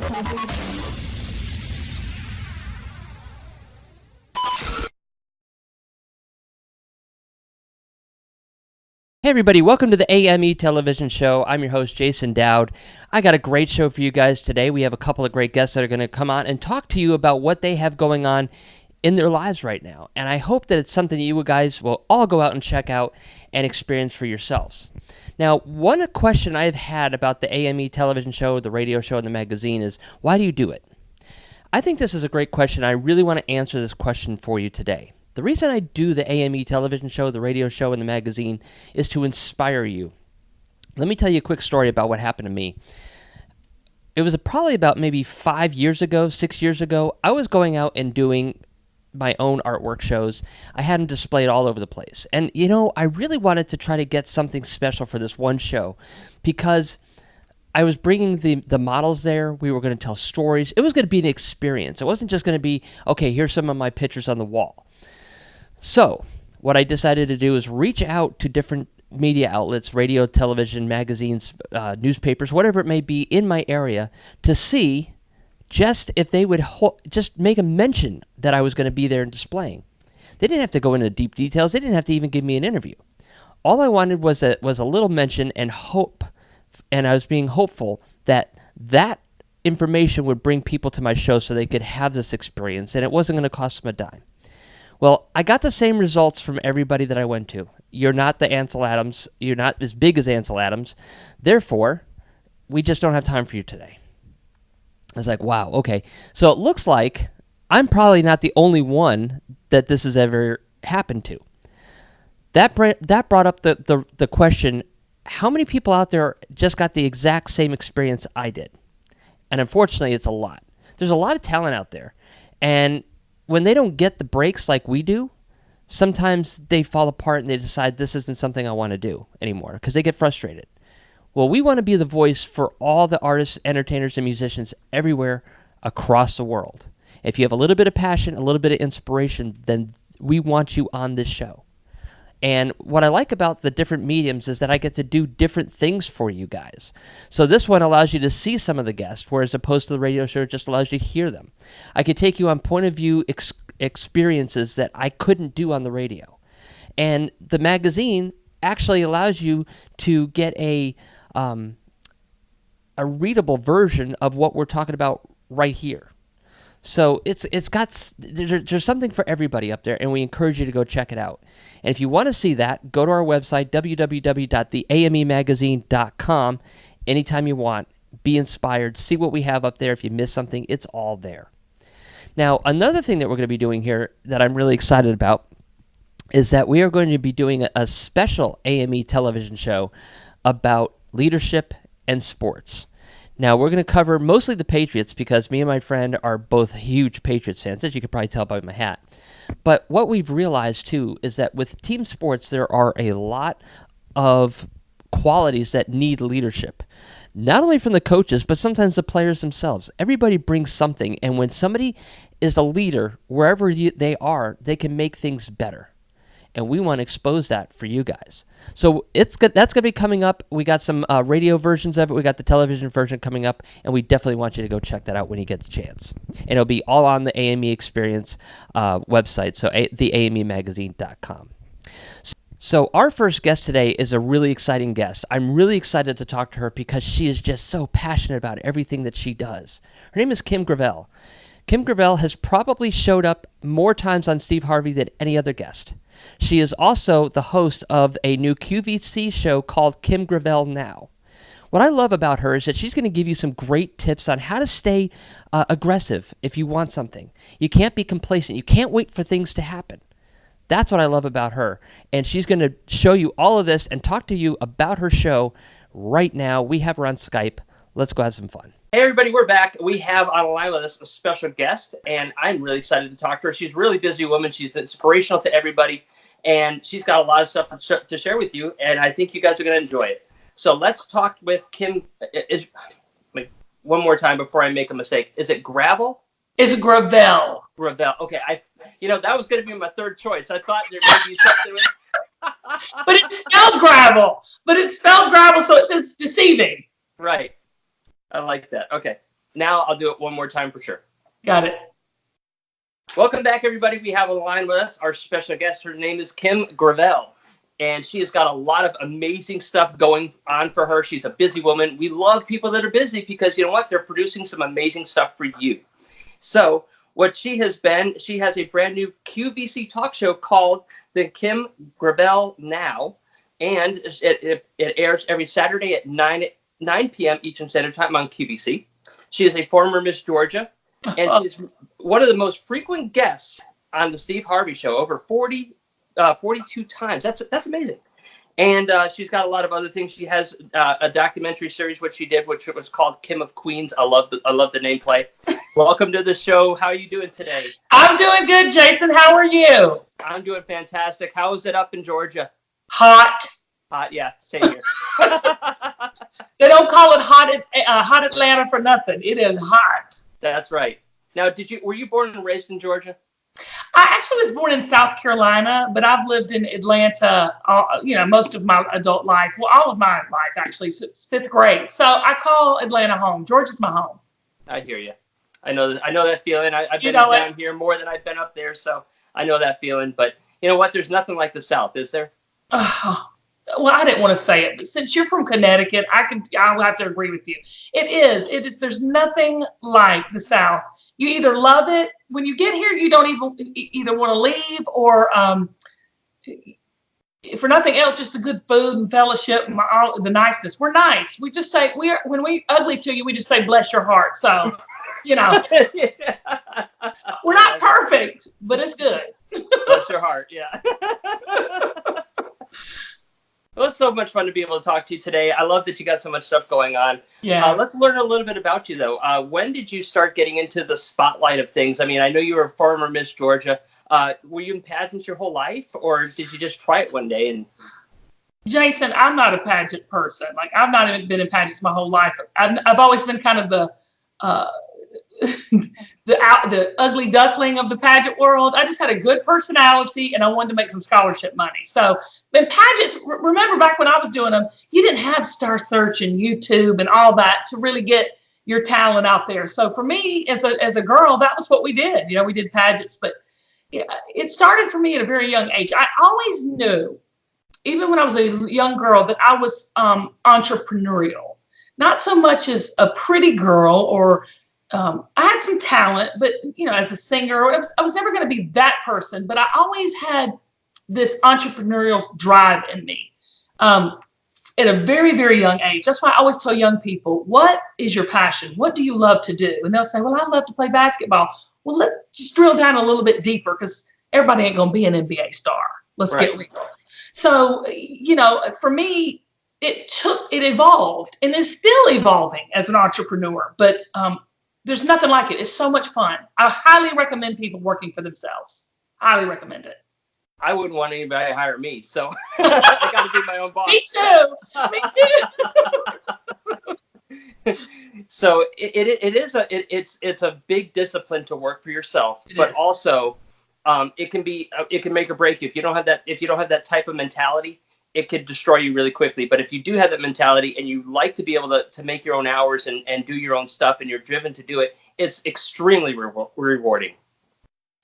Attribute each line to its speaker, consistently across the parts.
Speaker 1: Hey everybody, welcome to the AME television show. I'm your host, Jason Dowd. I got a great show for you guys today. We have a couple of great guests that are going to come on and talk to you about what they have going on in their lives right now. And I hope that it's something you guys will all go out and check out and experience for yourselves. Now, one question I've had about the AME television show, the radio show, and the magazine is, why do you do it? I think this is a great question. I really want to answer this question for you today. The reason I do the AME television show, the radio show, and the magazine is to inspire you. Let me tell you a quick story about what happened to me. It was probably about maybe 6 years ago. I was going out and doing my own artwork shows. I had them displayed all over the place. And, I really wanted to try to get something special for this one show because I was bringing the models there. We were going to tell stories. It was going to be an experience. It wasn't just going to be, okay, here's some of my pictures on the wall. So what I decided to do is reach out to different media outlets, radio, television, magazines, newspapers, whatever it may be in my area to see just if they would just make a mention that I was going to be there and displaying. They didn't have to go into deep details. They didn't have to even give me an interview. All I wanted was a little mention and hope, and I was being hopeful that information would bring people to my show so they could have this experience, and it wasn't going to cost them a dime. Well, I got the same results from everybody that I went to. You're not the Ansel Adams. You're not as big as Ansel Adams. Therefore, we just don't have time for you today. I was like, wow, okay. So it looks like I'm probably not the only one that this has ever happened to. That brought up the question, how many people out there just got the exact same experience I did? And unfortunately, it's a lot. There's a lot of talent out there. And when they don't get the breaks like we do, sometimes they fall apart and they decide this isn't something I want to do anymore because they get frustrated. Well, we want to be the voice for all the artists, entertainers, and musicians everywhere across the world. If you have a little bit of passion, a little bit of inspiration, then we want you on this show. And what I like about the different mediums is that I get to do different things for you guys. So this one allows you to see some of the guests, whereas opposed to the radio show, it just allows you to hear them. I could take you on point of view experiences that I couldn't do on the radio. And the magazine actually allows you to get a readable version of what we're talking about right here. So there's something for everybody up there, and we encourage you to go check it out. And if you want to see that, go to our website, www.theamemagazine.com, anytime you want. Be inspired. See what we have up there. If you miss something, it's all there. Now, another thing that we're going to be doing here that I'm really excited about is that we are going to be doing a special AME television show about leadership and sports. Now, we're going to cover mostly the Patriots because me and my friend are both huge Patriots fans, as you can probably tell by my hat. But what we've realized, too, is that with team sports, there are a lot of qualities that need leadership. Not only from the coaches, but sometimes the players themselves. Everybody brings something, and when somebody is a leader, wherever they are, they can make things better. And we want to expose that for you guys. So that's going to be coming up. We got some radio versions of it. We got the television version coming up, and we definitely want you to go check that out when you get the chance. And it'll be all on the AME Experience website, so theamemagazine.com. So our first guest today is a really exciting guest. I'm really excited to talk to her because she is just so passionate about everything that she does. Her name is Kim Gravel. Kim Gravel has probably showed up more times on Steve Harvey than any other guest. She is also the host of a new QVC show called Kim Gravel Now. What I love about her is that she's going to give you some great tips on how to stay aggressive if you want something. You can't be complacent. You can't wait for things to happen. That's what I love about her. And she's going to show you all of this and talk to you about her show right now. We have her on Skype. Let's go have some fun. Hey, everybody, we're back. We have on the line with us a special guest, and I'm really excited to talk to her. She's a really busy woman. She's inspirational to everybody, and she's got a lot of stuff to share with you, and I think you guys are going to enjoy it. So let's talk with Kim. One more time before I make a mistake. Is it Gravel?
Speaker 2: It's Gravel.
Speaker 1: Gravel. Okay. That was going to be my third choice. I thought there might be something.
Speaker 2: But it's spelled Gravel. So it's deceiving.
Speaker 1: Right. I like that. Okay. Now I'll do it one more time for sure.
Speaker 2: Got it.
Speaker 1: Welcome back, everybody. We have on the line with us our special guest. Her name is Kim Gravel, and she has got a lot of amazing stuff going on for her. She's a busy woman. We love people that are busy because you know what? They're producing some amazing stuff for you. So what she has a brand new QVC talk show called The Kim Gravel Now, and it airs every Saturday at 9 p.m. Eastern Standard Time on QVC. She is a former Miss Georgia, and she's one of the most frequent guests on the Steve Harvey Show, over 42 times. That's amazing. And she's got a lot of other things. She has a documentary series, which she did, which was called Kim of Queens. I love the name play. Welcome to the show. How are you doing today?
Speaker 2: I'm doing good, Jason. How are you?
Speaker 1: I'm doing fantastic. How is it up in Georgia?
Speaker 2: Hot.
Speaker 1: Hot, yeah, same here.
Speaker 2: They don't call it hot Atlanta for nothing. It is hot.
Speaker 1: That's right. Now, were you born and raised in Georgia?
Speaker 2: I actually was born in South Carolina, but I've lived in Atlanta, most of my adult life. Well, all of my life, actually, since 5th grade. So I call Atlanta home. Georgia's my home.
Speaker 1: I hear you. I know that feeling. I've been down here more than I've been up there, so I know that feeling. But you know what? There's nothing like the South, is there?
Speaker 2: Well, I didn't want to say it, but since you're from Connecticut, I'll have to agree with you. It is. There's nothing like the South. You either love it when you get here. You don't either want to leave, or for nothing else, just the good food and fellowship and all the niceness. We're nice. We just say when we ugly to you, we just say bless your heart. So, yeah. We're not perfect, but it's good.
Speaker 1: Bless your heart. Yeah. Well, it's so much fun to be able to talk to you today. I love that you got so much stuff going on.
Speaker 2: Yeah.
Speaker 1: Let's learn a little bit about you, though. When did you start getting into the spotlight of things? I mean, I know you were a former Miss Georgia. Were you in pageants your whole life, or did you just try it one day? And
Speaker 2: Jason, I'm not a pageant person. Like, I've not even been in pageants my whole life. I've always been kind of the ugly duckling of the pageant world. I just had a good personality, and I wanted to make some scholarship money. So in pageants, remember back when I was doing them, you didn't have Star Search and YouTube and all that to really get your talent out there. So for me, as a girl, that was what we did. We did pageants, but it started for me at a very young age. I always knew, even when I was a young girl, that I was entrepreneurial. Not so much as a pretty girl, or I had some talent, but as a singer, I was never going to be that person. But I always had this entrepreneurial drive in me at a very, very young age. That's why I always tell young people, what is your passion? What do you love to do? And they'll say, well, I love to play basketball. Well, let's just drill down a little bit deeper, because everybody ain't going to be an NBA star. Let's get real. So, for me, it evolved, and is still evolving as an entrepreneur. But there's nothing like it. It's so much fun. I highly recommend people working for themselves. Highly recommend it.
Speaker 1: I wouldn't want anybody to hire me, so I got to be my own boss.
Speaker 2: Me too.
Speaker 1: So it's a big discipline to work for yourself, but also it can make or break you. If you don't have that type of mentality, it could destroy you really quickly. But if you do have that mentality, and you like to be able to make your own hours and do your own stuff, and you're driven to do it, it's extremely rewarding.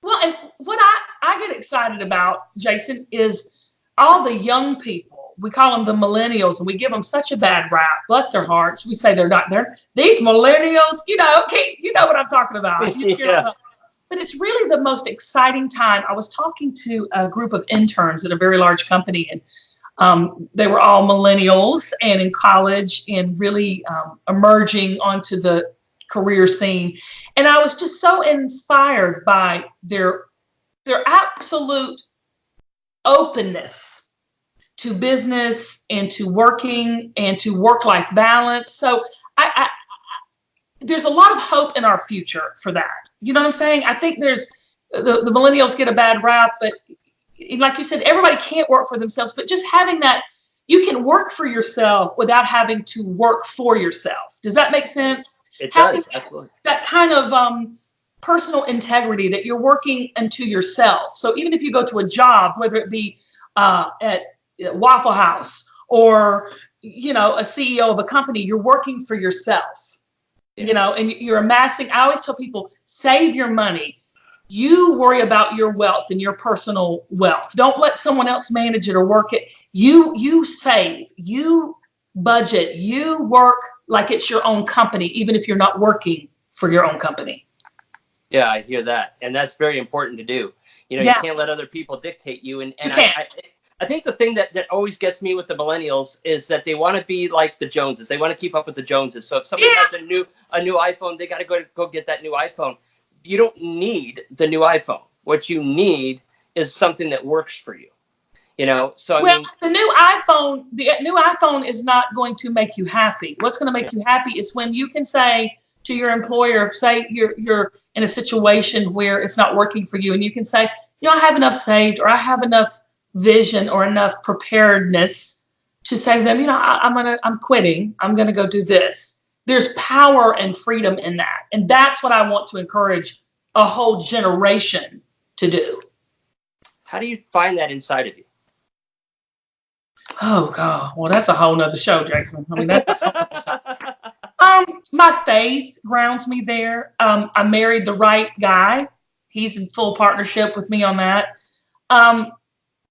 Speaker 2: Well, and what I get excited about, Jason, is all the young people. We call them the millennials, and we give them such a bad rap. Bless their hearts. We say they're not there. These millennials, you know what I'm talking about.
Speaker 1: Yeah.
Speaker 2: But it's really the most exciting time. I was talking to a group of interns at a very large company, and they were all millennials and in college and really emerging onto the career scene. And I was just so inspired by their absolute openness to business and to working and to work-life balance. So there's a lot of hope in our future for that. You know what I'm saying? I think there's the millennials get a bad rap, but like you said, everybody can't work for themselves, but just having that, you can work for yourself without having to work for yourself. Does that make sense?
Speaker 1: It does, absolutely.
Speaker 2: That kind of personal integrity, that you're working into yourself. So even if you go to a job, whether it be at Waffle House or, a CEO of a company, you're working for yourself. you know, and you're amassing. I always tell people, save your money. You worry about your wealth and your personal wealth. Don't let someone else manage it or work it. You save, you budget, you work like it's your own company, even if you're not working for your own company.
Speaker 3: Yeah, I hear that. And that's very important to do. You know, you can't let other people dictate you. And I think the thing that always gets me with the millennials is that they want to be like the Joneses. They want to keep up with the Joneses. So if somebody has a new iPhone, they got to go get that new iPhone. You don't need the new iPhone. What you need is something that works for you. You know, so I mean, the new
Speaker 2: iPhone is not going to make you happy. What's going to make you happy is when you can say to your employer, say you're in a situation where it's not working for you, and you can say, you know, I have enough saved, or I have enough vision or enough preparedness to say to them, you know, I'm quitting. I'm going to go do this. There's power and freedom in that. And that's what I want to encourage a whole generation to do.
Speaker 3: How do you find that inside of you?
Speaker 2: Oh God. Well, that's a whole nother show, Jason. I mean, that's a whole show. My faith grounds me there. I married the right guy. He's in full partnership with me on that. And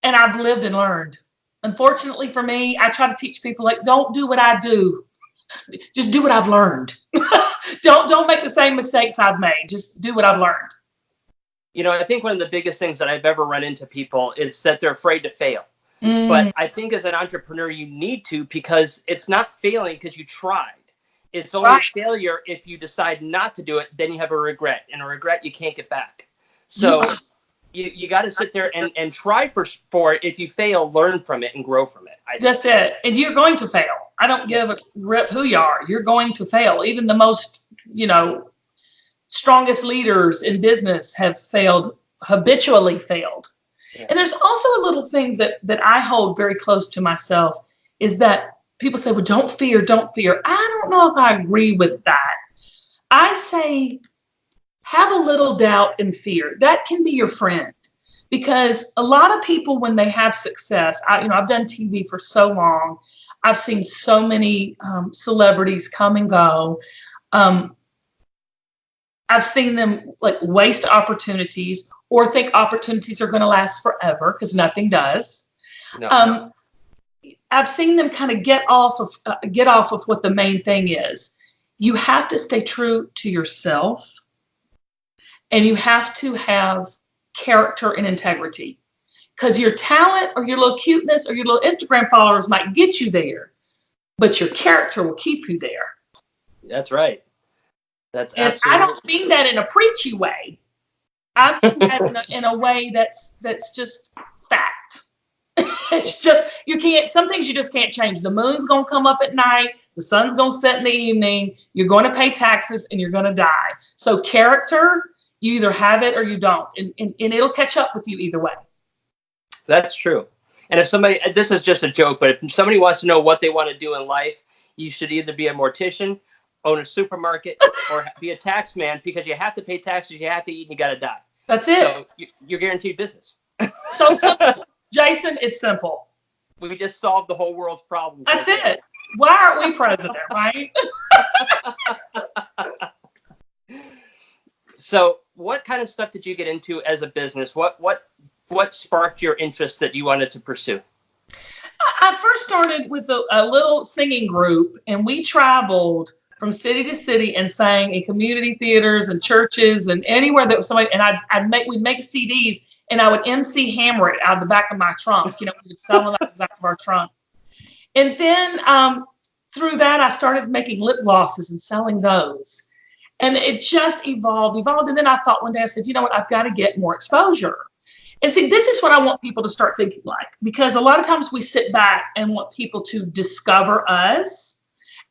Speaker 2: I've lived and learned. Unfortunately for me, I try to teach people, like, don't do what I do. Just do what I've learned. Don't make the same mistakes I've made. Just do what I've learned.
Speaker 3: You know, I think one of the biggest things that I've ever run into people is that they're afraid to fail. But I think as an entrepreneur, you need to, because it's not failing because you tried. It's only failure if you decide not to do it. Then you have a regret, and a regret you can't get back. So you got to sit there and try for it. If you fail, learn from it and grow from it.
Speaker 2: That's it. And you're going to fail. I don't give a rip who you are. You're going to fail. Even the most, you know, strongest leaders in business have failed, habitually failed. Yeah. And there's also a little thing that I hold very close to myself, is that people say, well, don't fear, don't fear. I don't know if I agree with that. I say, have a little doubt and fear. That can be your friend, because a lot of people, when they have success, I've done TV for so long. I've seen so many celebrities come and go. I've seen them like waste opportunities or think opportunities are going to last forever, because nothing does. No. I've seen them kind of get off of what the main thing is. You have to stay true to yourself, and you have to have character and integrity, because your talent or your little cuteness or your little Instagram followers might get you there, but your character will keep you there.
Speaker 3: That's right. That's
Speaker 2: and absolutely. I don't mean that in a preachy way. I mean that in a way that's just fact. It's just, you can't, some things you just can't change. The moon's going to come up at night. The sun's going to set in the evening. You're going to pay taxes, and you're going to die. So character, you either have it or you don't. And it'll catch up with you either way.
Speaker 3: That's true. And if somebody, this is just a joke, but if somebody wants to know what they want to do in life, you should either be a mortician, own a supermarket, or be a tax man, because you have to pay taxes, you have to eat, and you got to die.
Speaker 2: That's it.
Speaker 3: So you're guaranteed business.
Speaker 2: So simple. Jason, it's simple.
Speaker 3: We just solved the whole world's problems.
Speaker 2: That's it. Why aren't we president, right?
Speaker 3: So what kind of stuff did you get into as a business? What sparked your interest that you wanted to pursue?
Speaker 2: I first started with a little singing group, and we traveled from city to city and sang in community theaters and churches and anywhere that was somebody. And we'd make CDs, and I would MC hammer it out of the back of my trunk. You know, we would sell them out of the back of our trunk. And then through that, I started making lip glosses and selling those. And it just evolved. And then I thought one day, I said, you know what, I've got to get more exposure. And see, this is what I want people to start thinking like, because a lot of times we sit back and want people to discover us.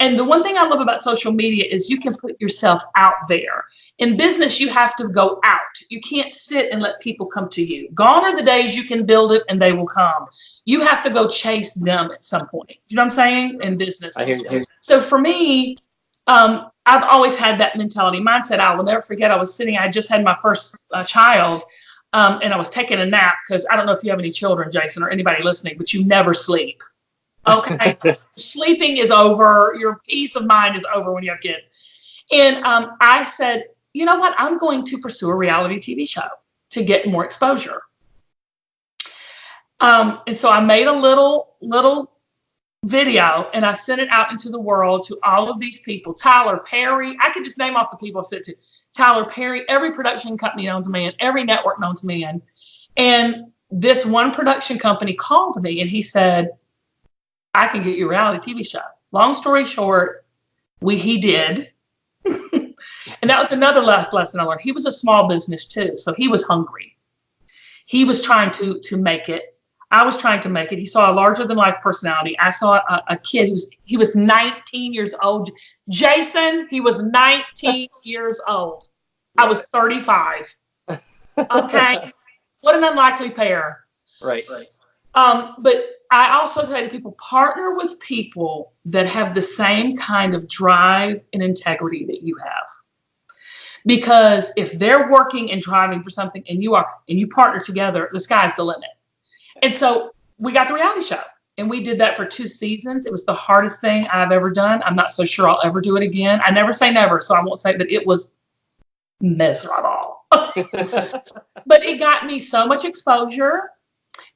Speaker 2: And the one thing I love about social media is you can put yourself out there. In business, you have to go out. You can't sit and let people come to you. Gone are the days you can build it and they will come. You have to go chase them at some point. You know what I'm saying? In business.
Speaker 3: I hear you.
Speaker 2: So for me, I've always had that mentality, mindset. I will never forget. I just had my first child, and I was taking a nap, because I don't know if you have any children, Jason, or anybody listening, but you never sleep. Okay. Sleeping is over. Your peace of mind is over when you have kids. And I said, you know what? I'm going to pursue a reality TV show to get more exposure. And so I made a little video and I sent it out into the world to all of these people. Tyler Perry, I could just name off the people I sent to. Tyler Perry, every production company known to man, every network known to man. And this one production company called me and he said, I can get you a reality TV show. Long story short, he did. And that was another lesson I learned. He was a small business too, so he was hungry. He was trying to make it. I was trying to make it. He saw a larger than life personality. I saw a kid he was 19 years old. Jason, he was 19 years old. I was 35. Okay. What an unlikely pair.
Speaker 3: Right.
Speaker 2: But I also say to people, partner with people that have the same kind of drive and integrity that you have. Because if they're working and driving for something and you partner together, the sky's the limit. And so we got the reality show and we did that for 2 seasons. It was the hardest thing I've ever done. I'm not so sure I'll ever do it again. I never say never, so I won't say, but it was miserable. But it got me so much exposure.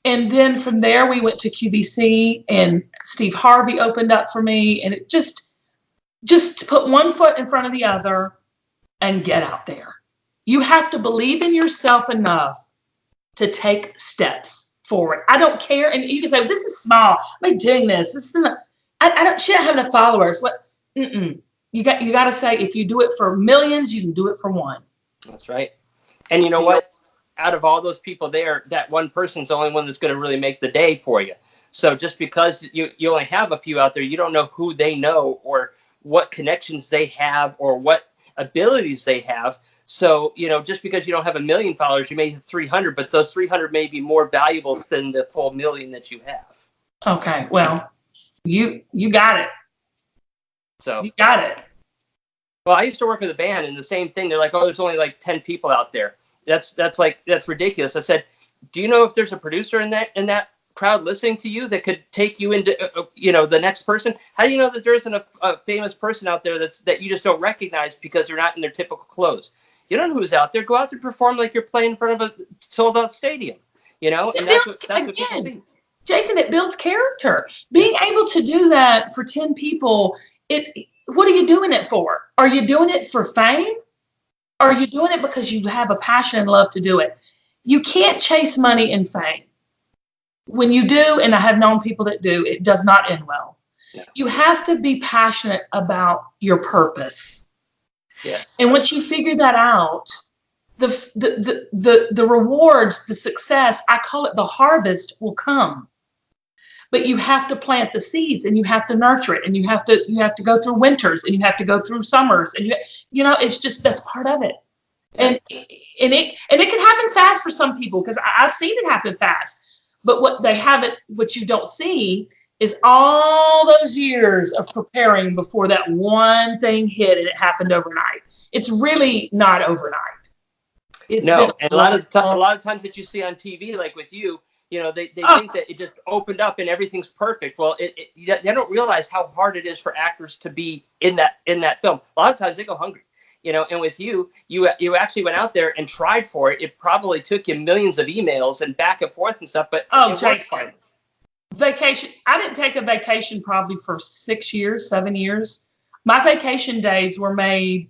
Speaker 2: And then from there, we went to QVC and Steve Harvey opened up for me. And it just to put one foot in front of the other and get out there. You have to believe in yourself enough to take steps forward. I don't care. And you can say, well, this is small. I'm doing this. This is not, I don't have enough followers. What? You got to say, if you do it for millions, you can do it for one.
Speaker 3: That's right. And you know what? Out of all those people there, that one person's the only one that's going to really make the day for you. So just because you only have a few out there, you don't know who they know or what connections they have or what abilities they have. So, just because you don't have 1 million followers, you may have 300, but those 300 may be more valuable than the full 1 million that you have.
Speaker 2: Okay. Well, you got it.
Speaker 3: So
Speaker 2: you got it.
Speaker 3: Well, I used to work with a band and the same thing. They're like, oh, there's only like 10 people out there. That's ridiculous. I said, do you know if there's a producer in that crowd listening to you that could take you into, the next person? How do you know that there isn't a famous person out there that you just don't recognize because they're not in their typical clothes? You don't know who's out there. Go out there, perform like you're playing in front of a sold-out stadium, and that's what people see.
Speaker 2: Jason, it builds character. Being able to do that for 10 people, what are you doing it for? Are you doing it for fame? Are you doing it because you have a passion and love to do it? You can't chase money and fame. When you do, and I have known people that do, it does not end well. Yeah. You have to be passionate about your purpose.
Speaker 3: Yes.
Speaker 2: And once you figure that out, the rewards, the success, I call it the harvest, will come. But you have to plant the seeds and you have to nurture it and you have to go through winters and you have to go through summers and it's just, that's part of it. And it can happen fast for some people because I've seen it happen fast. But what you don't see is all those years of preparing before that one thing hit and it happened overnight. It's really not overnight.
Speaker 3: And a lot of times that you see on TV, like with you, they think that it just opened up and everything's perfect. Well, they don't realize how hard it is for actors to be in that film. A lot of times they go hungry, and with you actually went out there and tried for it. It probably took you millions of emails and back and forth and stuff, but
Speaker 2: Jason, vacation. I didn't take a vacation probably for 6 years, 7 years. My vacation days were made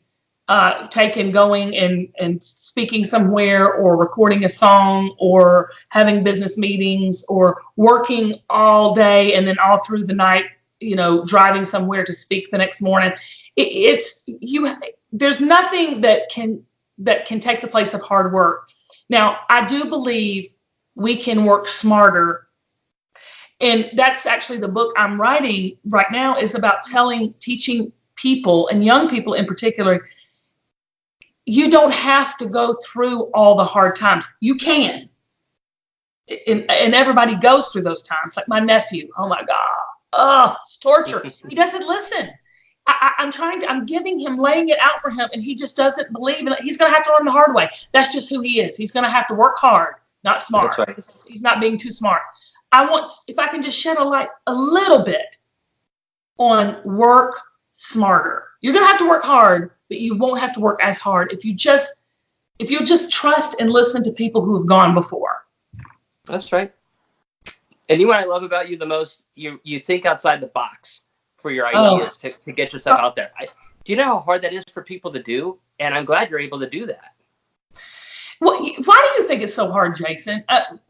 Speaker 2: taken going and speaking somewhere or recording a song or having business meetings or working all day and then all through the night, driving somewhere to speak the next morning. There's nothing that can take the place of hard work. Now, I do believe we can work smarter. And that's actually the book I'm writing right now is about teaching people and young people in particular, you don't have to go through all the hard times. You can. And everybody goes through those times. Like my nephew. Oh my God. It's torture. He doesn't listen. I'm giving him, laying it out for him, and he just doesn't believe in it. He's going to have to learn the hard way. That's just who he is. He's going to have to work hard, not smart.
Speaker 3: That's right.
Speaker 2: He's not being too smart. If I can just shed a light a little bit on work smarter. You're going to have to work hard, but you won't have to work as hard if you just trust and listen to people who have gone before.
Speaker 3: That's right. And you know what I love about you the most? You think outside the box for your ideas to get yourself out there. Do you know how hard that is for people to do? And I'm glad you're able to do that.
Speaker 2: Well, why do you think it's so hard, Jason?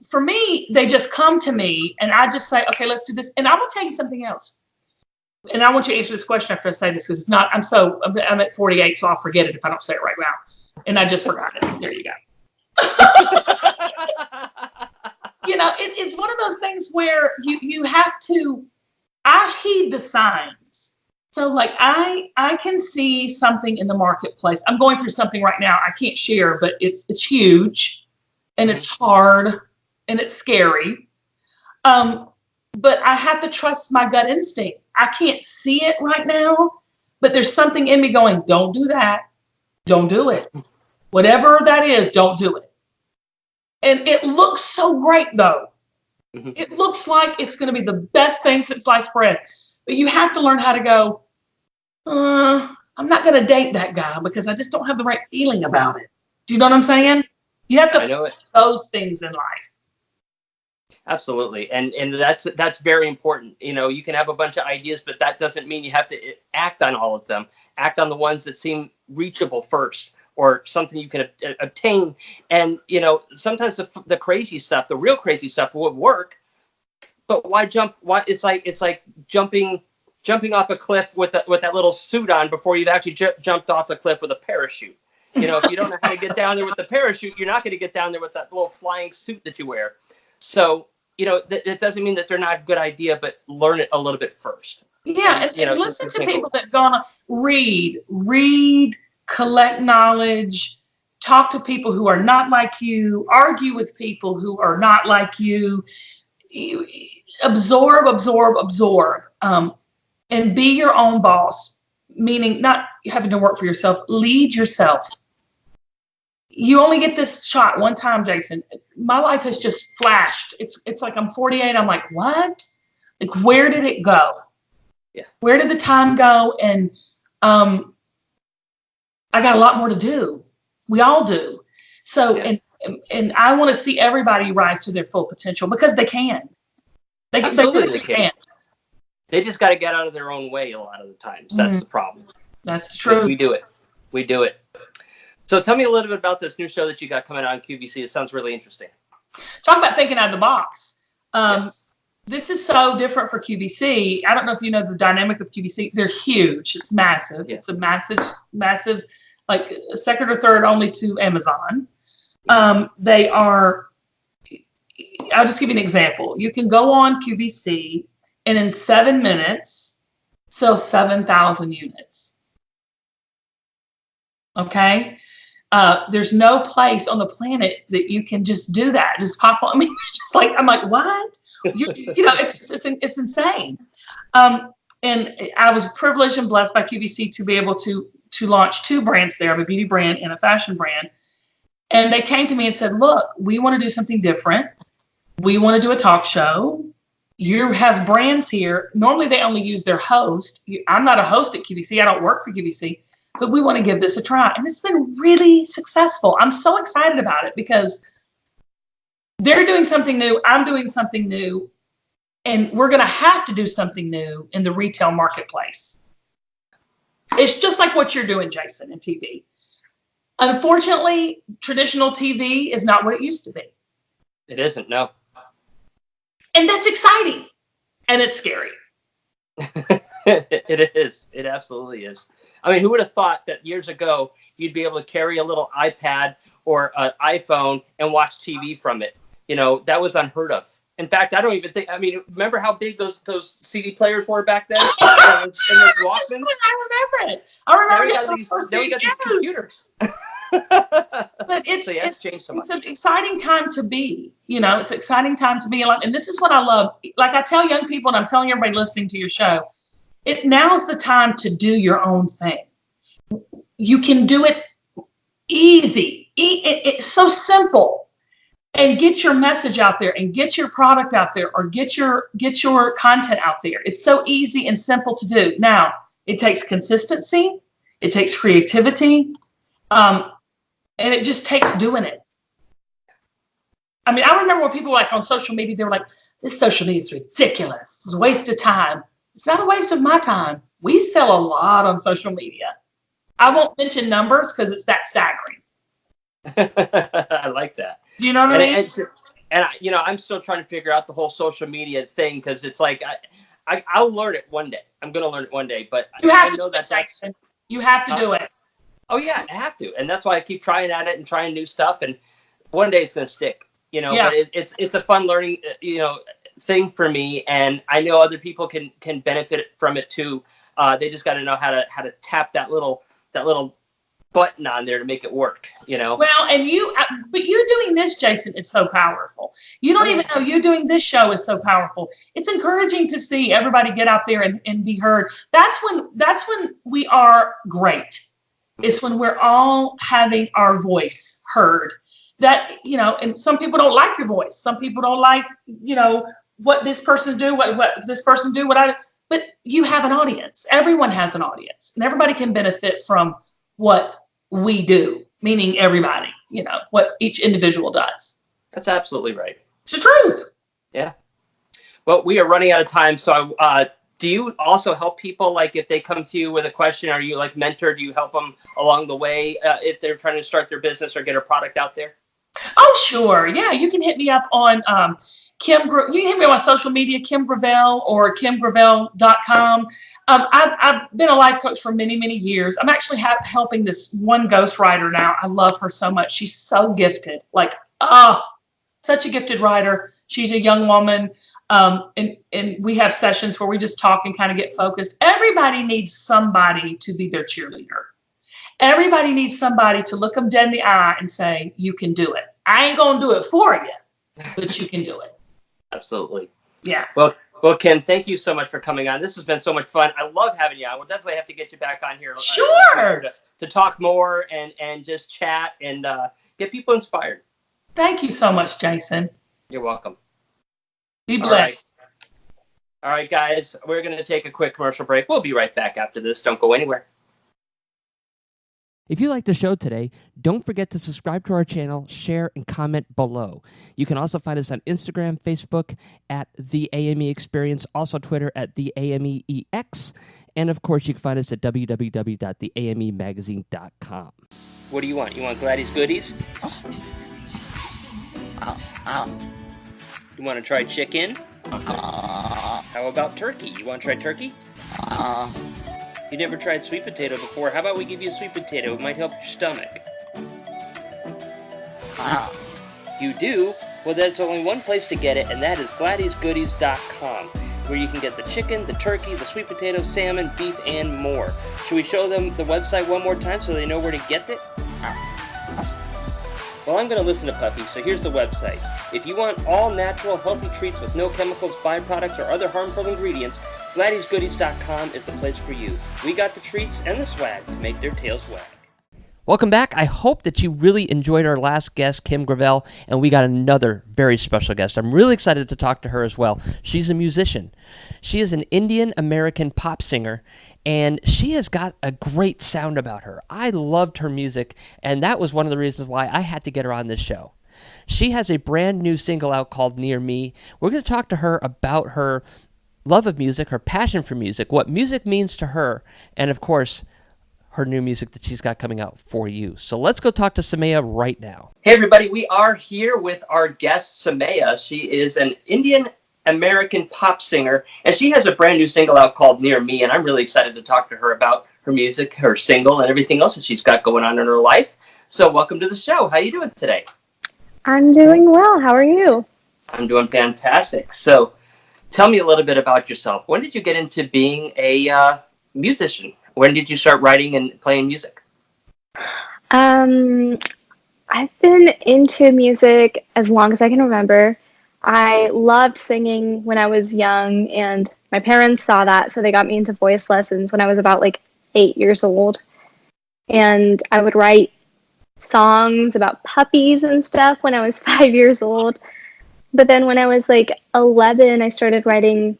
Speaker 2: For me, they just come to me and I just say, okay, let's do this. And I will tell you something else. And I want you to answer this question after I say this, because if not, I'm at 48, so I'll forget it if I don't say it right now. And I just forgot it. There you go. It's one of those things where you have to, I heed the signs. So like I can see something in the marketplace. I'm going through something right now I can't share, but it's huge and it's hard and it's scary. But I have to trust my gut instinct. I can't see it right now, but there's something in me going, don't do that. Don't do it. Whatever that is, don't do it. And it looks so great though. Mm-hmm. It looks like it's going to be the best thing since sliced bread. But you have to learn how to go, I'm not going to date that guy because I just don't have the right feeling about it. Do you know what I'm saying? You have to those things in life.
Speaker 3: Absolutely. And that's very important. You can have a bunch of ideas, but that doesn't mean you have to act on all of them. Act on the ones that seem reachable first, or something you can obtain. And, sometimes the crazy stuff, the real crazy stuff would work, but why jump? Why it's like jumping off a cliff with that little suit on before you've actually jumped off the cliff with a parachute. If you don't know how to get down there with the parachute, you're not going to get down there with that little flying suit that you wear. So, that doesn't mean that they're not a good idea, but learn it a little bit first.
Speaker 2: Yeah. And listen to people that go on, read, collect knowledge, talk to people who are not like you, argue with people who are not like you, absorb, and be your own boss, meaning not having to work for yourself, lead yourself. You only get this shot one time, Jason. My life has just flashed. It's like I'm 48. I'm like, what? Like, where did it go?
Speaker 3: Yeah.
Speaker 2: Where did the time go? And I got a lot more to do. We all do. So, yeah. and I want to see everybody rise to their full potential because they can. They really can.
Speaker 3: They just got to get out of their own way a lot of the times. That's the problem.
Speaker 2: That's true.
Speaker 3: We do it. So tell me a little bit about this new show that you got coming out on QVC. It sounds really interesting.
Speaker 2: Talk about thinking out of the box.
Speaker 3: Yes.
Speaker 2: This is so different for QVC. I don't know if you know the dynamic of QVC. They're huge. It's massive. Yeah. It's a massive, like second or third only to Amazon. They are, I'll just give you an example. You can go on QVC and in 7 minutes sell 7,000 units. Okay? There's no place on the planet that you can just do that. Just pop on. I mean, it's just like, I'm like, what? It's insane. And I was privileged and blessed by QVC to be able to launch 2 brands there, a beauty brand and a fashion brand. And they came to me and said, look, we want to do something different. We want to do a talk show. You have brands here. Normally they only use their host. I'm not a host at QVC. I don't work for QVC. But we want to give this a try. And it's been really successful. I'm so excited about it because they're doing something new. I'm doing something new. And we're going to have to do something new in the retail marketplace. It's just like what you're doing, Jason, in TV. Unfortunately, traditional TV is not what it used to be.
Speaker 3: It isn't, no.
Speaker 2: And that's exciting. And it's scary.
Speaker 3: It is. It absolutely is. I mean, who would have thought that years ago you'd be able to carry a little iPad or an iPhone and watch TV from it? That was unheard of. In fact, I don't even think, remember how big those CD players were back then? And those Walkmans?
Speaker 2: I remember it. I remember
Speaker 3: now we got these computers.
Speaker 2: But it's changed so much. It's an exciting time to be. It's an exciting time to be alive. And this is what I love. Like I tell young people, and I'm telling everybody listening to your show, now's the time to do your own thing. You can do it easy. It's so simple. And get your message out there and get your product out there or get your content out there. It's so easy and simple to do. Now, it takes consistency. It takes creativity. And it just takes doing it. I mean, I remember when people were like on social media, they were like, this social media is ridiculous. It's a waste of time. It's not a waste of my time. We sell a lot on social media. I won't mention numbers because it's that staggering.
Speaker 3: I like that.
Speaker 2: Do you know what I mean?
Speaker 3: And I'm still trying to figure out the whole social media thing because it's like I'll learn it one day. I'm going to learn it one day, but
Speaker 2: you have
Speaker 3: I know that's
Speaker 2: you have to do it.
Speaker 3: Oh yeah, I have to, and that's why I keep trying at it and trying new stuff. And one day it's going to stick,
Speaker 2: Yeah.
Speaker 3: But it's a fun learning, thing for me, and I know other people can benefit from it too. They just got to know how to tap that little button on there to make it work.
Speaker 2: Well, and but you doing this, Jason, is so powerful. You don't even know you doing this show is so powerful. It's encouraging to see everybody get out there and be heard. That's when we are great. It's when we're all having our voice heard. That, and some people don't like your voice. Some people don't like, what this person do, what this person do, but you have an audience. Everyone has an audience, and everybody can benefit from what we do, meaning everybody, what each individual does.
Speaker 3: That's absolutely right.
Speaker 2: It's the truth.
Speaker 3: Yeah. Well, we are running out of time, so do you also help people, like if they come to you with a question? Are you like mentor? Do you help them along the way if they're trying to start their business or get a product out there?
Speaker 2: Oh, sure. Yeah, you can hit me up on you can hit me on social media, Kim Gravel or kimgravel.com. I've been a life coach for many, many years. I'm actually helping this one ghostwriter now. I love her so much. She's so gifted, such a gifted writer. She's a young woman. And we have sessions where we just talk and kind of get focused. Everybody needs somebody to be their cheerleader. Everybody needs somebody to look them dead in the eye and say, you can do it. I ain't going to do it for you, but you can do it.
Speaker 3: Absolutely.
Speaker 2: Yeah.
Speaker 3: Well, Kim, thank you so much for coming on. This has been so much fun. I love having you on. We'll definitely have to get you back on here.
Speaker 2: Sure.
Speaker 3: To talk more and just chat and get people inspired.
Speaker 2: Thank you so much, Jason.
Speaker 3: You're welcome.
Speaker 2: Be blessed.
Speaker 3: All right, guys, we're going to take a quick commercial break. We'll be right back after this. Don't go anywhere.
Speaker 1: If you liked the show today, don't forget to subscribe to our channel, share, and comment below. You can also find us on Instagram, Facebook at The AME Experience, also Twitter at The AMEEX, and of course you can find us at www.theamemagazine.com.
Speaker 3: What do you want? You want Gladys Goodies? You want to try chicken? How about turkey? You want to try turkey? You never tried sweet potato before. How about we give you a sweet potato? It might help your stomach. You do? Well, there's only one place to get it, and that is GladysGoodies.com, where you can get the chicken, the turkey, the sweet potato, salmon, beef, and more. Should we show them the website one more time so they know where to get it? Well, I'm going to listen to puppies, so here's the website. If you want all natural, healthy treats with no chemicals, byproducts, or other harmful ingredients, GladysGoodies.com is the place for you. We got the treats and the swag to make their tails wag.
Speaker 1: Welcome back. I hope that you really enjoyed our last guest, Kim Gravel, and we got another very special guest. I'm really excited to talk to her as well. She's a musician. She is an Indian-American pop singer, and she has got a great sound about her. I loved her music, and that was one of the reasons why I had to get her on this show. She has a brand new single out called Near Me. We're going to talk to her about her love of music, her passion for music, what music means to her, and of course, her new music that she's got coming out for you. So let's go talk to Someya right now.
Speaker 3: Hey everybody, we are here with our guest Someya. She is an Indian American pop singer, and she has a brand new single out called Near Me, and I'm really excited to talk to her about her music, her single, and everything else that she's got going on in her life. So welcome to the show. How you doing today?
Speaker 4: I'm doing well. How are you?
Speaker 3: I'm doing fantastic. So tell me a little bit about yourself. When did you get into being a musician? When did you start writing and playing music?
Speaker 4: I've been into music as long as I can remember. I loved singing when I was young, and my parents saw that, so they got me into voice lessons when I was about 8 years old. And I would write songs about puppies and stuff when I was 5 years old. But then when I was 11, I started writing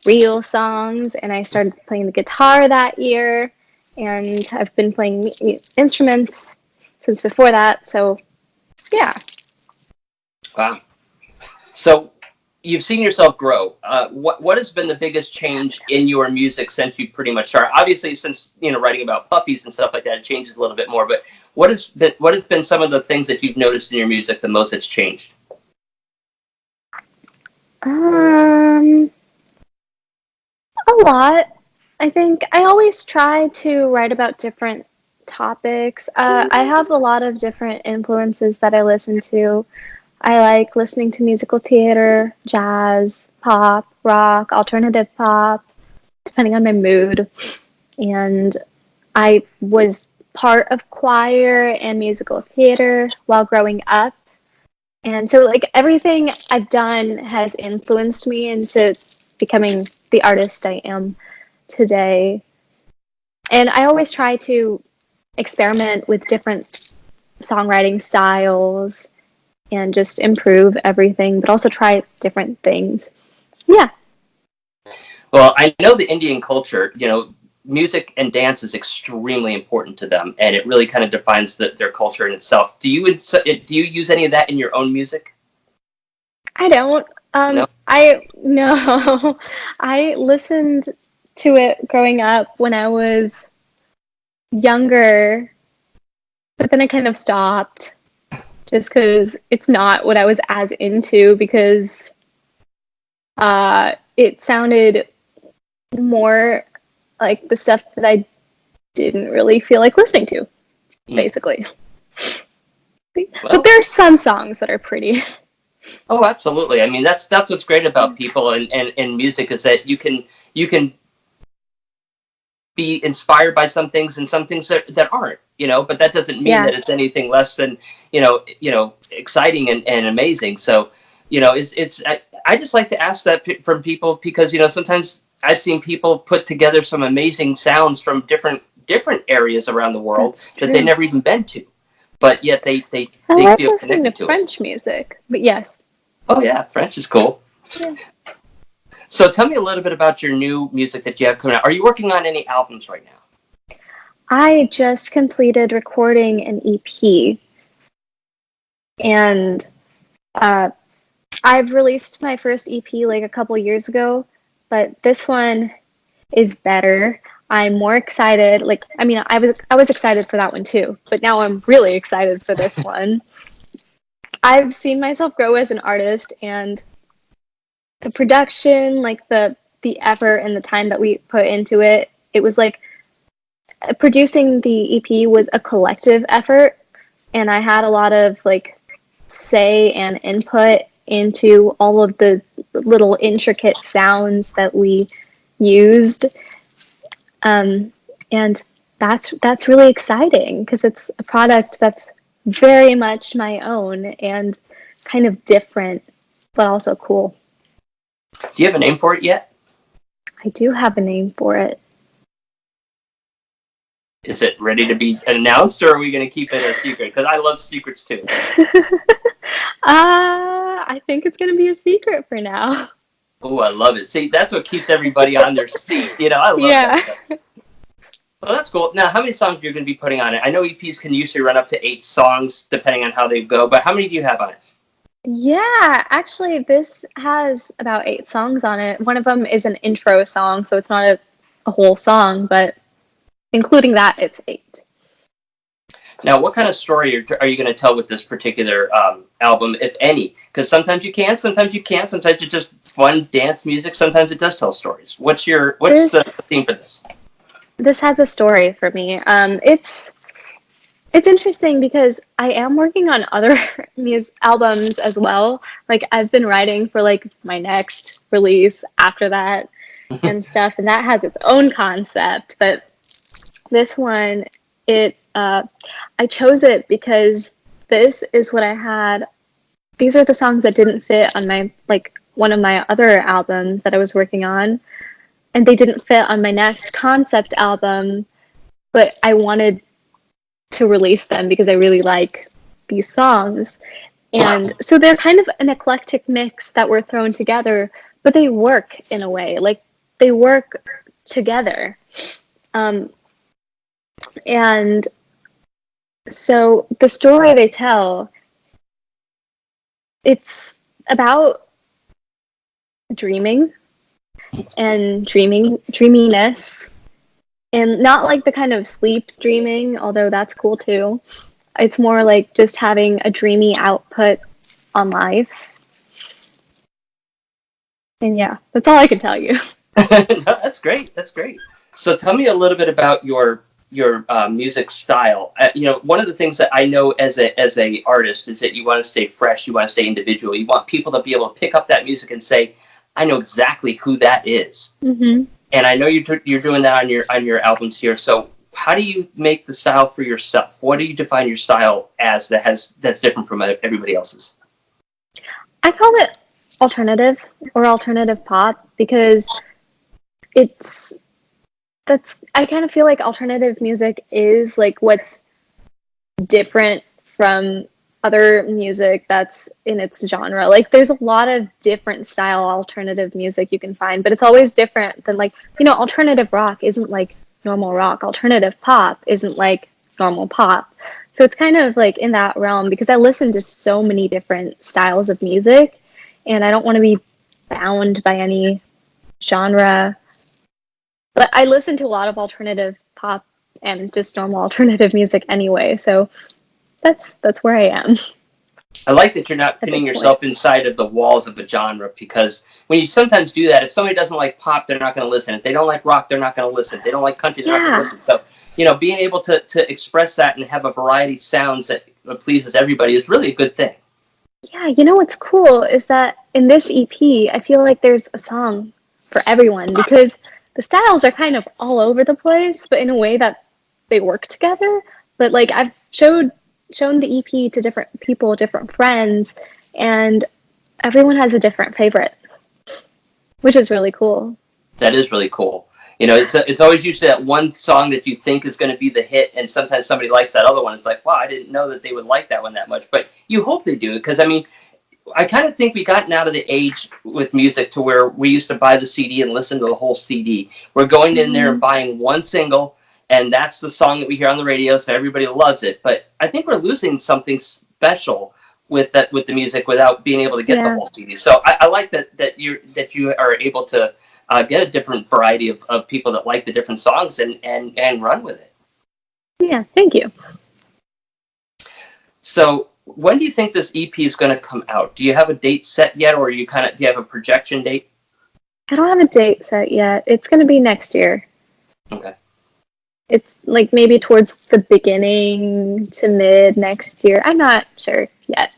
Speaker 4: real songs, and I started playing the guitar that year. and I've been playing instruments since before that. So, yeah.
Speaker 3: Wow. So you've seen yourself grow. What has been the biggest change in your music since you pretty much started? Obviously, since writing about puppies and stuff like that, it changes a little bit more. But what has been some of the things that you've noticed in your music the most that's changed?
Speaker 4: A lot. I think I always try to write about different topics. I have a lot of different influences that I listen to. I like listening to musical theater, jazz, pop, rock, alternative pop, depending on my mood. And I was part of choir and musical theater while growing up. And so, like, everything I've done has influenced me into becoming the artist I am today. And I always try to experiment with different songwriting styles and just improve everything, but also try different things. Yeah.
Speaker 3: Well, I know the Indian culture, music and dance is extremely important to them, and it really kind of defines their culture in itself. Do you use any of that in your own music?
Speaker 4: I don't.
Speaker 3: No?
Speaker 4: No. I listened to it growing up when I was younger, but then I kind of stopped just because it's not what I was as into, because it sounded more like the stuff that I didn't really feel like listening to, basically. Well, but there are some songs that are pretty.
Speaker 3: Oh, absolutely. I mean, that's what's great about people and music, is that you can be inspired by some things and some things that aren't, but that doesn't mean that it's anything less than, exciting and amazing. So, I just like to ask that from people, because, sometimes I've seen people put together some amazing sounds from different areas around the world that they never even been to, but yet they
Speaker 4: I
Speaker 3: feel
Speaker 4: love listening
Speaker 3: connected
Speaker 4: to
Speaker 3: to
Speaker 4: French music, but yes.
Speaker 3: Oh yeah, French is cool. Yeah. So tell me a little bit about your new music that you have coming out. Are you working on any albums right now?
Speaker 4: I just completed recording an EP, and I've released my first EP like a couple years ago, but this one is better. I'm more excited. I was excited for that one too, but now I'm really excited for this one. I've seen myself grow as an artist, and the production, like the effort and the time that we put into it, it was like producing the EP was a collective effort, and I had a lot of say and input into all of the little intricate sounds that we used. And that's really exciting, because it's a product that's very much my own and kind of different, but also cool.
Speaker 3: Do you have a name for it yet?
Speaker 4: I do have a name for it.
Speaker 3: Is it ready to be announced, or are we going to keep it a secret? Because I love secrets too.
Speaker 4: I think it's going to be a secret for now.
Speaker 3: Oh, I love it. See, that's what keeps everybody on their seat. I love that stuff. Well, that's cool. Now, how many songs are you going to be putting on it? I know EPs can usually run up to 8 songs, depending on how they go, but how many do you have on it?
Speaker 4: Yeah, actually, this has about 8 songs on it. One of them is an intro song, so it's not a whole song, but including that, it's 8.
Speaker 3: Now, what kind of story are you going to tell with this particular album, if any? Because sometimes you can, sometimes you can't. Sometimes it's just fun dance music. Sometimes it does tell stories. What's the theme for this?
Speaker 4: This has a story for me. It's interesting because I am working on other albums as well. I've been writing for my next release after that and stuff, and that has its own concept. But this one, I chose it because this is what I had. These are the songs that didn't fit on my one of my other albums that I was working on, and they didn't fit on my next concept album, but I wanted to release them because I really like these songs. And so they're kind of an eclectic mix that were thrown together, but they work in a way. They work together. And so the story they tell, it's about dreaming and dreaminess, and not like the kind of sleep dreaming, although that's cool too. It's more like just having a dreamy output on life. And yeah, that's all I can tell you.
Speaker 3: No, that's great. That's great. So tell me a little bit about your music style. One of the things that I know as a artist is that you want to stay fresh, you want to stay individual, you want people to be able to pick up that music and say, I know exactly who that is. Mm-hmm. And I know you're doing that on your albums here. So how do you make the style for yourself? What do you define your style as that's different from everybody else's?
Speaker 4: I call it alternative or alternative pop because I kind of feel like alternative music is like what's different from other music that's in its genre. Like there's a lot of different style alternative music you can find, but it's always different than like, alternative rock isn't like normal rock. Alternative pop isn't like normal pop. So it's kind of like in that realm because I listen to so many different styles of music and I don't want to be bound by any genre. But I listen to a lot of alternative pop and just normal alternative music anyway, so that's where I am.
Speaker 3: I like that you're not pinning yourself inside of the walls of a genre, because when you sometimes do that, if somebody doesn't like pop, they're not going to listen. If they don't like rock, they're not going to listen. If they don't like country, they're not going to listen. So, being able to express that and have a variety of sounds that pleases everybody is really a good thing.
Speaker 4: Yeah, what's cool is that in this EP, I feel like there's a song for everyone because the styles are kind of all over the place, but in a way that they work together. But like I've shown the EP to different people, different friends, and everyone has a different favorite, which is really cool.
Speaker 3: That is really cool. It's always usually that one song that you think is going to be the hit, and sometimes somebody likes that other one. It's like, wow, I didn't know that they would like that one that much. But you hope they do, because I kind of think we've gotten out of the age with music to where we used to buy the CD and listen to the whole CD. We're going in there and buying one single, and that's the song that we hear on the radio, so everybody loves it. But I think we're losing something special with the music without being able to get the whole CD. So I like that you are able to get a different variety of people that like the different songs and run with it.
Speaker 4: Yeah, thank you.
Speaker 3: So when do you think this EP is going to come out? Do you have a date set yet, or do you have a projection date?
Speaker 4: I don't have a date set yet. It's going to be next year.
Speaker 3: Okay. It's
Speaker 4: like maybe towards the beginning to mid next year. I'm not sure yet.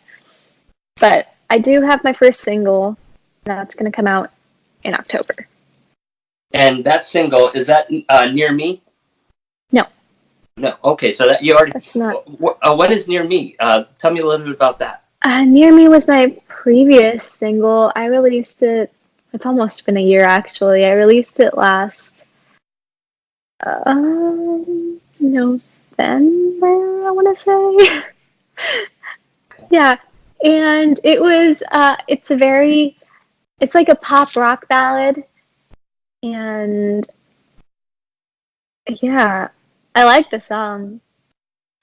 Speaker 4: But I do have my first single that's going to come out in October.
Speaker 3: And that single, is that Near Me? No. Okay, so that you already...
Speaker 4: That's not...
Speaker 3: What is Near Me? Tell me a little bit about that.
Speaker 4: Near Me was my previous single. I released it... It's almost been a year, actually. I released it last... November, I want to say. Yeah, and it was... It's like a pop rock ballad. And... Yeah... I like the song.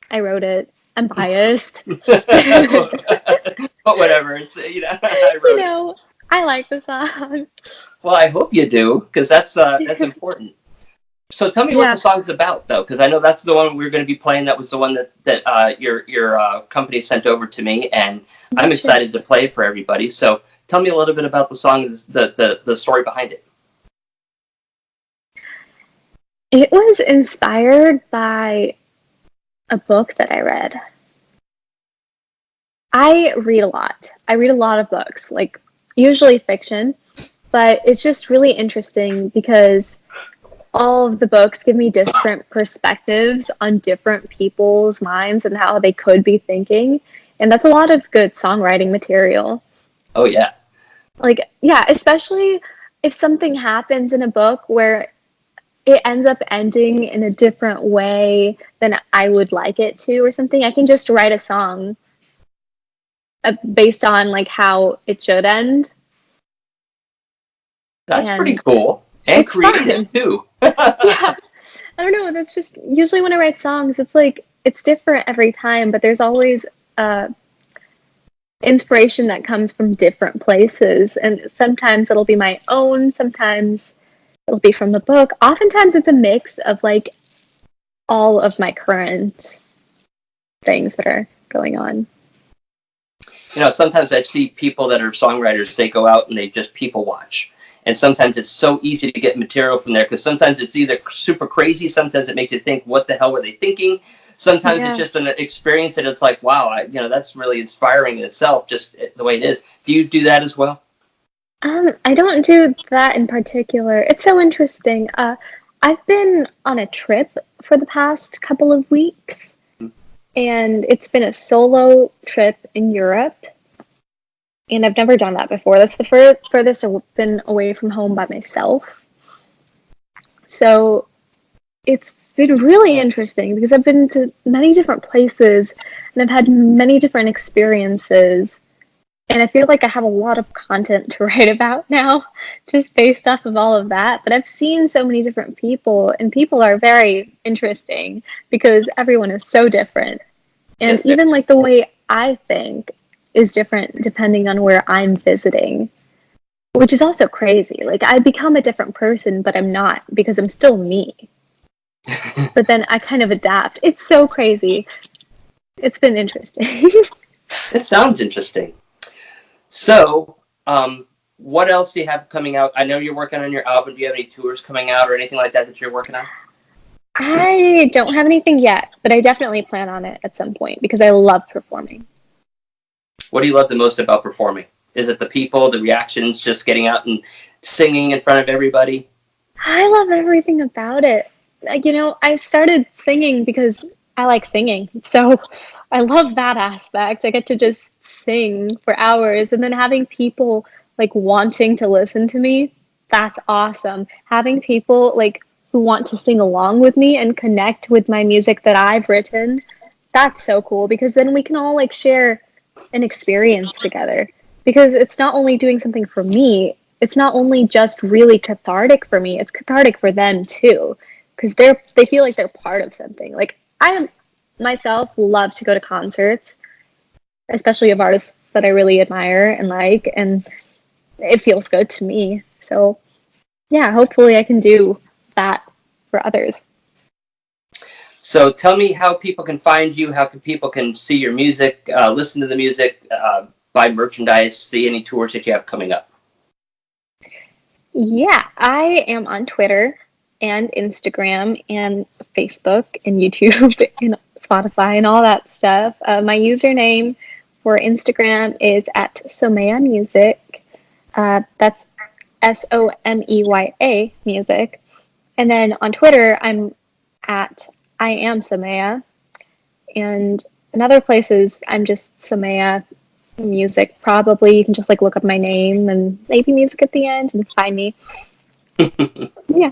Speaker 4: I wrote it. I'm biased.
Speaker 3: But whatever. It's I wrote it.
Speaker 4: I like the song.
Speaker 3: Well, I hope you do, because that's important. So tell me what the song's about, though, because I know that's the one we're going to be playing. That was the one that your company sent over to me, and I'm excited to play for everybody. So tell me a little bit about the song, the story behind it.
Speaker 4: It was inspired by a book that I read. I read a lot. I read a lot of books, like usually fiction, but it's just really interesting because all of the books give me different perspectives on different people's minds and how they could be thinking. And that's a lot of good songwriting material.
Speaker 3: Oh, yeah.
Speaker 4: Especially if something happens in a book where it ends up ending in a different way than I would like it to or something. I can just write a song based on like how it should end.
Speaker 3: That's pretty cool. And creative too.
Speaker 4: Yeah. I don't know. That's just usually when I write songs, it's like it's different every time, but there's always inspiration that comes from different places. And sometimes it'll be my own, sometimes it'll be from the book. Oftentimes it's a mix of like all of my current things that are going on.
Speaker 3: You know, sometimes I see people that are songwriters, they go out and they just people watch. And sometimes it's so easy to get material from there because sometimes it's either super crazy, sometimes it makes you think, what the hell were they thinking? Sometimes it's just an experience that it's like, wow, that's really inspiring in itself, just the way it is. Do you do that as well?
Speaker 4: I don't do that in particular. It's so interesting. I've been on a trip for the past couple of weeks, and it's been a solo trip in Europe. And I've never done that before. That's the furthest I've been away from home by myself. So it's been really interesting because I've been to many different places and I've had many different experiences. And I feel like I have a lot of content to write about now, just based off of all of that. But I've seen so many different people, and people are very interesting because everyone is so different. And even like the way I think is different depending on where I'm visiting, which is also crazy. Like I become a different person, but I'm not because I'm still me. But then I kind of adapt. It's so crazy. It's been interesting.
Speaker 3: It sounds interesting. So, what else do you have coming out? I know you're working on your album. Do you have any tours coming out or anything like that you're working on?
Speaker 4: I don't have anything yet, but I definitely plan on it at some point because I love performing.
Speaker 3: What do you love the most about performing? Is it the people, the reactions, just getting out and singing in front of everybody?
Speaker 4: I love everything about it. Like, I started singing because I like singing. So I love that aspect. I get to just sing for hours, and then having people like wanting to listen to me, that's awesome. Having people like who want to sing along with me and connect with my music that I've written, that's so cool because then we can all like share an experience together. Because it's not only doing something for me, it's not only just really cathartic for me, it's cathartic for them too. Because they feel like they're part of something. Like I myself love to go to concerts, especially of artists that I really admire and like, and it feels good to me. So yeah, hopefully I can do that for others.
Speaker 3: So tell me how people can find you, how people can see your music, listen to the music, buy merchandise, see any tours that you have coming up.
Speaker 4: Yeah, I am on Twitter and Instagram and Facebook and YouTube and Spotify and all that stuff. My username for Instagram is at Someya Music. That's SOMEYA Music. And then on Twitter, I'm at I am Someya. And in other places, I'm just Someya Music. Probably you can just like look up my name and maybe music at the end and find me. Yeah.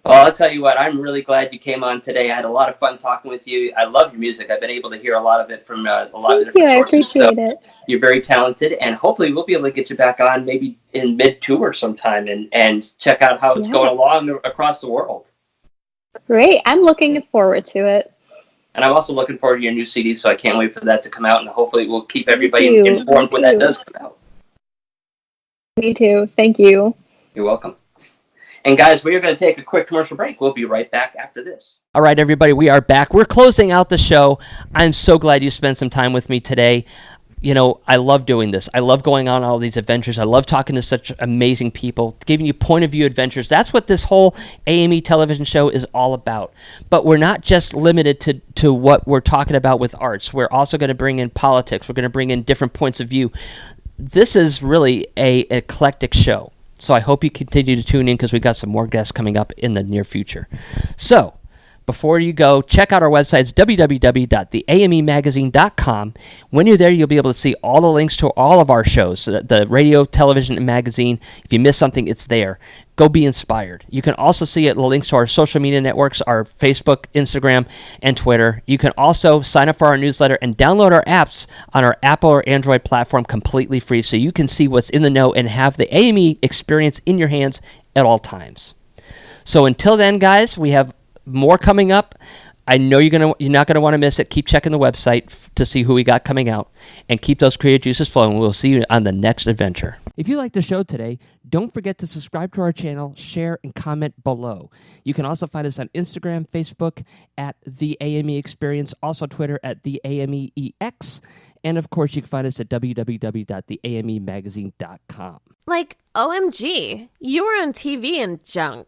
Speaker 3: Well, I'll tell you what, I'm really glad you came on today. I had a lot of fun talking with you. I love your music. I've been able to hear a lot of it from a lot of different sources.
Speaker 4: I appreciate it.
Speaker 3: You're very talented, and hopefully we'll be able to get you back on maybe in mid-tour sometime and check out how it's going along across the world.
Speaker 4: Great. I'm looking forward to it.
Speaker 3: And I'm also looking forward to your new CD, so I can't wait for that to come out, and hopefully we'll keep everybody informed when that does come out.
Speaker 4: Me too. Thank you.
Speaker 3: You're welcome. And guys, we're going to take a quick commercial break. We'll be right back after this.
Speaker 1: All right, everybody, we are back. We're closing out the show. I'm so glad you spent some time with me today. I love doing this. I love going on all these adventures. I love talking to such amazing people, giving you point of view adventures. That's what this whole AME television show is all about. But we're not just limited to what we're talking about with arts. We're also going to bring in politics. We're going to bring in different points of view. This is really an eclectic show. So I hope you continue to tune in because we've got some more guests coming up in the near future. So before you go, check out our website. It's www.theamemagazine.com. When you're there, you'll be able to see all the links to all of our shows, the radio, television, and magazine. If you miss something, it's there. Go be inspired. You can also see the links to our social media networks, our Facebook, Instagram, and Twitter. You can also sign up for our newsletter and download our apps on our Apple or Android platform completely free so you can see what's in the know and have the AME experience in your hands at all times. So until then, guys, we have more coming up. I know you're not gonna want to miss it. Keep checking the website to see who we got coming out, and keep those creative juices flowing. We'll see you on the next adventure. If you liked the show today, don't forget to subscribe to our channel, share, and comment below. You can also find us on Instagram, Facebook at The AME Experience, also Twitter at The AMEEX, and of course you can find us at www.theamemagazine.com.
Speaker 5: Like, OMG, you were on TV and junk.